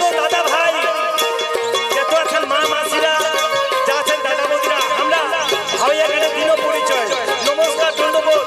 শুনো দাদা ভাই, যত আছেন মা মাসিরা, যা আছেন দাদা বৌদিরা, আমরা ভাইয়া গেলে দিনও পরিচয়। নমস্কার, ধন্যবাদ।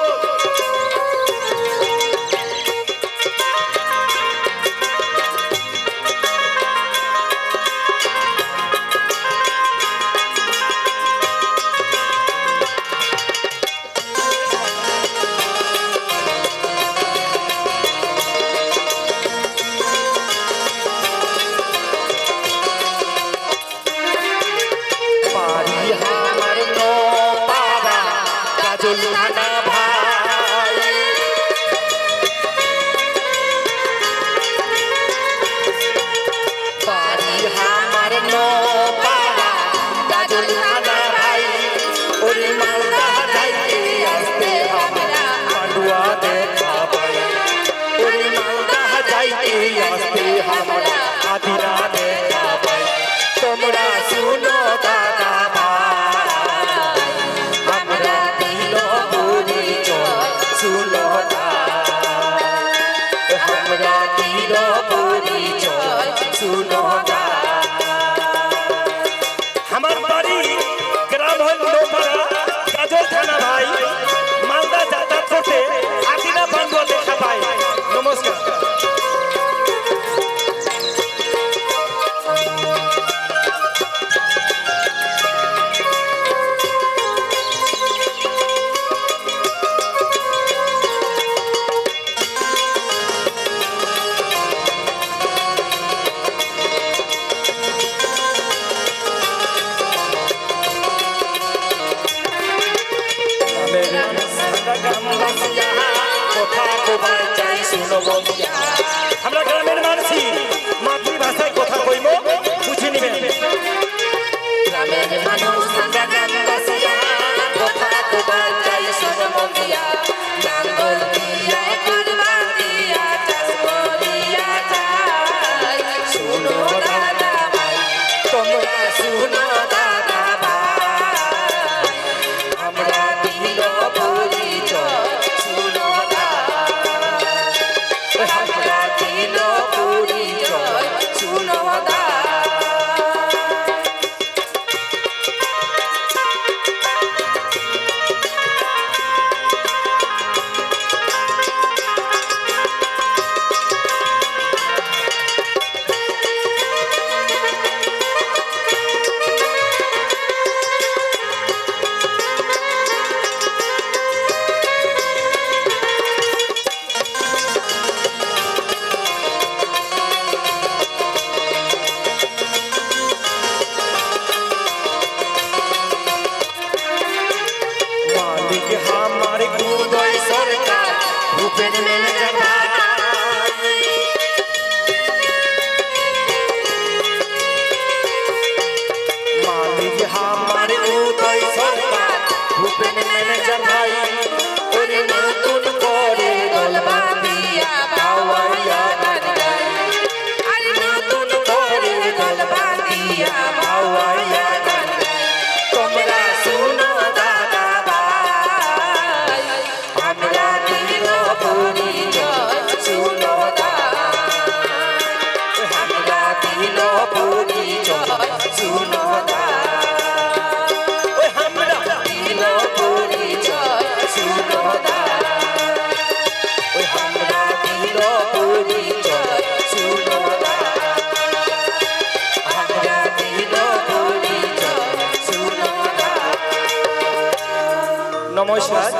তোমরা শুনো দাদা ভাই, আমরা দিল পরিচয় শুনো আমরা দিল পরিচয় শুনো। আমার বাড়ি গ্রাম হল লোপাড়া, গাজল থানা ভাই, মালদা যাতায়াত করতে আদিনা বান্ধব দেখা পাই। নমস্কার। আমরা গ্রামের মানুষই মাতৃভাষায় কথা কইব, বুঝে নিবেন। গ্রামের মানুষ কথা কবার চাই শুনো মন্দিয়া, নাঙ্গল দিয়া করবা দিয়া চাষ করিয়া যায়। শুনো দাদা ভাই, তোমরা শুনো দাদা ভাই, আমরা দিল পরিচয় শুনো। আমরা দিল পরিচয় শুনো। ভূপেন ম্যানেজার মালিক আমার উদয় সরকার, ভূপেন ম্যানেজার ভাই, ওরে নতুন করে দলবা দিয়া বাওয়াইয়া গান গাই। আরে নতুন করে দলবা দিয়া বাওয়াইয়া গান গাই। তোমরা শুনো দাদা ভাই, আমরা দিল পরিচয় শুনো। আমরা দিল পরিচয় শুনো। আমরা দিল পরিচয় শুনো। আমরা দিল পরিচয় শুনো। আমরা দিল পরিচয় শুনো। নমস্কার।